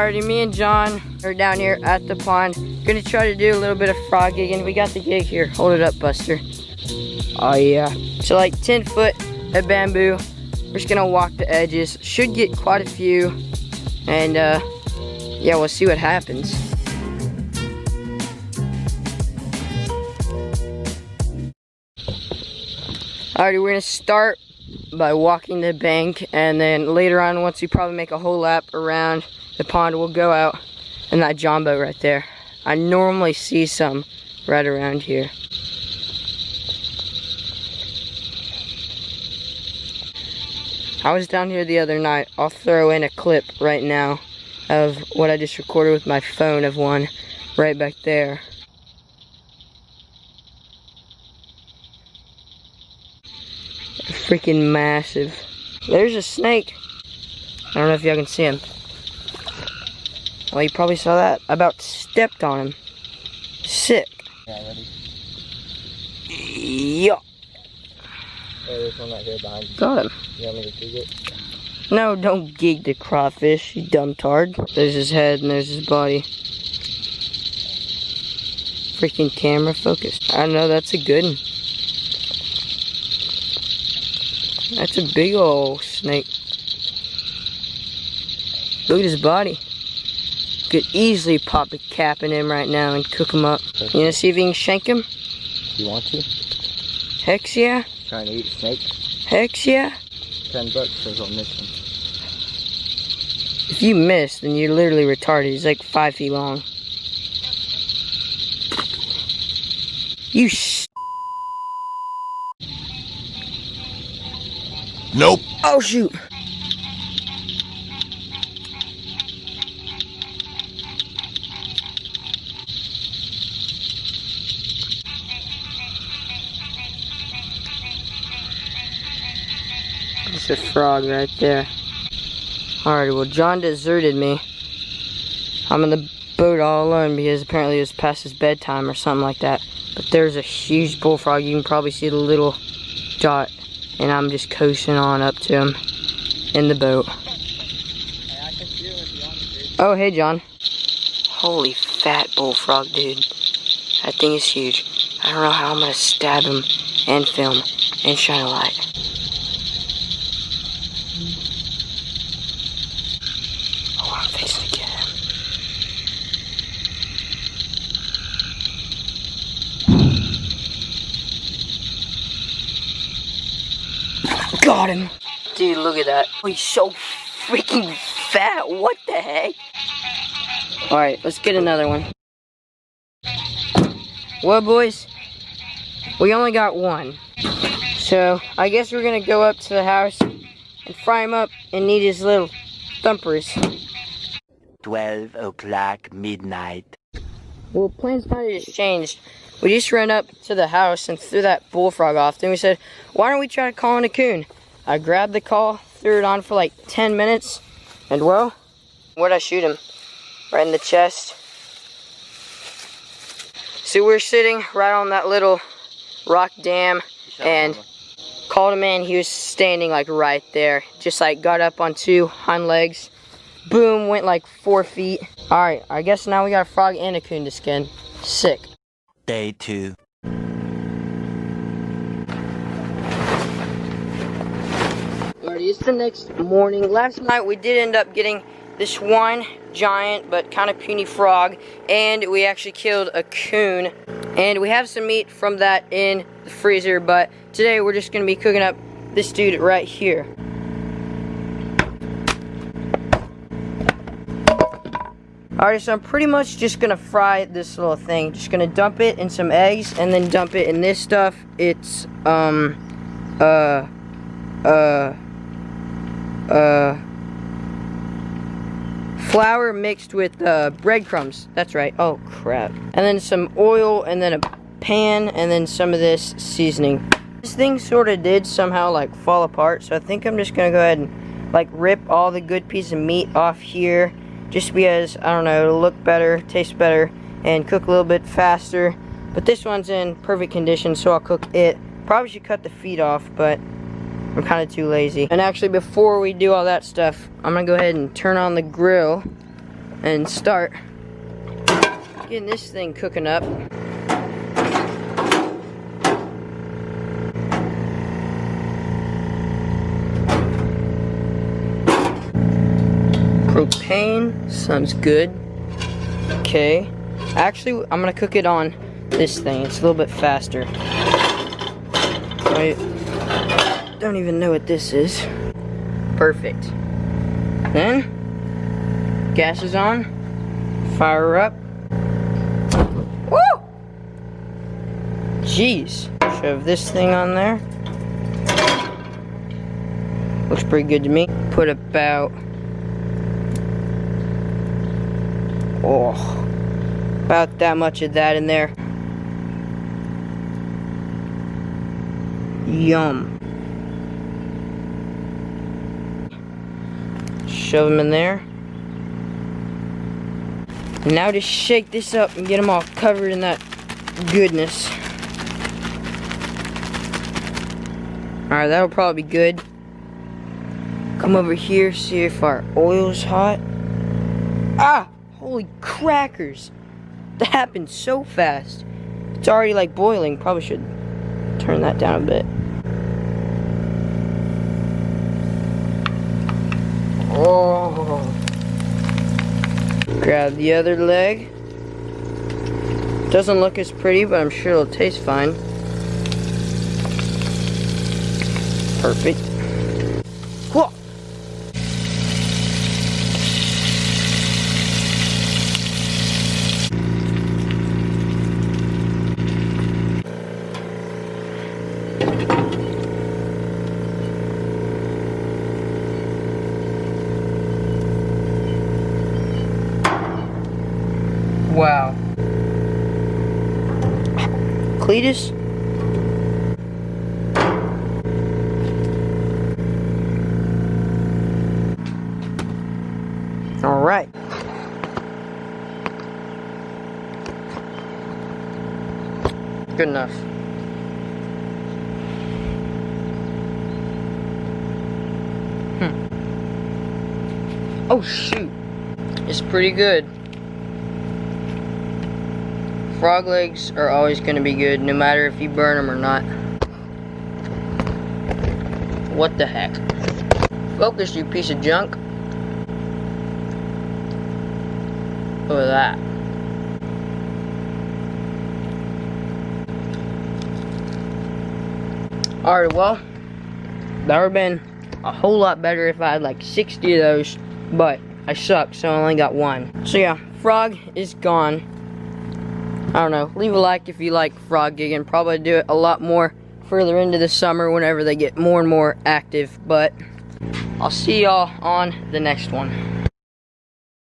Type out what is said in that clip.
Alrighty, me and John are down here at the pond. Gonna try to do a little bit of frog gigging. We got the gig here. Hold it up, Buster. Oh yeah. So like 10 foot of bamboo. We're just gonna walk the edges. Should get quite a few. And yeah, we'll see what happens. Alrighty, we're gonna start by walking the bank, and then later on, once we probably make a whole lap around the pond, we'll go out in that john boat right there. I normally see some right around here. I was down here the other night. I'll throw in a clip right now of what I just recorded with my phone of one right back there. Freaking massive. There's a snake. I don't know if y'all can see him. Well, you probably saw that. I about stepped on him. Sick. Yeah, ready? Yeah. Oh, there's one right here behind you. Got him. You want me to dig it? No, don't gig the crawfish, you dumb tard. There's his head and there's his body. Freaking camera focus. I know, that's a good one. That's a big old snake. Look at his body. Could easily pop a cap in him right now and cook him up. You wanna see if you can shank him? You want to? Heck yeah. Trying to eat snake? Heck yeah. $10 says on this one. If you miss, then you're literally retarded. He's like 5 feet long. You Nope. Oh shoot. It's a frog right there. Alright, well John deserted me. I'm in the boat all alone because apparently it was past his bedtime or something like that. But there's a huge bullfrog. You can probably see the little dot. And I'm just coasting on up to him in the boat. Oh, hey John. Holy fat bullfrog, dude. That thing is huge. I don't know how I'm gonna stab him and film and shine a light. Oh, I'm fixing to get him. Got him. Dude, look at that. Oh, he's so freaking fat. What the heck? Alright, let's get another one. Well, boys, we only got one. So, I guess we're going to go up to the house and fry him up and eat his little thumpers. 12 o'clock midnight. Well, plans kind of just changed. We just ran up to the house and threw that bullfrog off. Then we said, why don't we try to call in a coon? I grabbed the call, threw it on for like 10 minutes, and well, where'd I shoot him? Right in the chest. So we're sitting right on that little rock dam and called him in. He was standing like right there. Just like got up on 2 hind legs. Boom, went like 4 feet. Alright, I guess now we got a frog and a coon to skin. Sick. Day 2. Alrighty, it's the next morning. Last night we did end up getting this one giant but kind of puny frog, and we actually killed a coon. And we have some meat from that in the freezer, but today we're just going to be cooking up this dude right here. Alright, so I'm pretty much just going to fry this little thing. Just going to dump it in some eggs and then dump it in this stuff. It's, flour mixed with breadcrumbs. That's right. Oh crap. And then some oil, and then a pan, and then some of this seasoning. This thing sort of did somehow like fall apart, so I think I'm just gonna go ahead and like rip all the good piece of meat off here, just because, I don't know, it'll look better, taste better, and cook a little bit faster. But this one's in perfect condition, so I'll cook it. Probably should cut the feet off, but I'm kind of too lazy. And actually, before we do all that stuff, I'm gonna go ahead and turn on the grill. and start getting this thing cooking up. Propane sounds good. Okay. Actually, I'm gonna cook it on this thing. It's a little bit faster. I don't even know what this is. Perfect. Then, gas is on. Fire her up. Woo! Jeez. Shove this thing on there. Looks pretty good to me. Put about... about that much of that in there. Yum. Shove them in there. And now just shake this up and get them all covered in that goodness. Alright, that'll probably be good. Come over here, see if our oil's hot. Ah! Holy crackers! That happened so fast. It's already like boiling. Probably should turn that down a bit. Oh. Grab the other leg. Doesn't look as pretty, but I'm sure it'll taste fine. Perfect. Whoa. Wow. Cletus? Alright. Good enough. Oh shoot. It's pretty good. Frog legs are always going to be good, no matter if you burn them or not. What the heck? Focus, you piece of junk. Look at that. Alright, well, that would have been a whole lot better if I had like 60 of those, but I suck, so I only got one. So yeah, frog is gone. I don't know, leave a like if you like frog gigging. Probably do it a lot more further into the summer whenever they get more and more active, but I'll see y'all on the next one.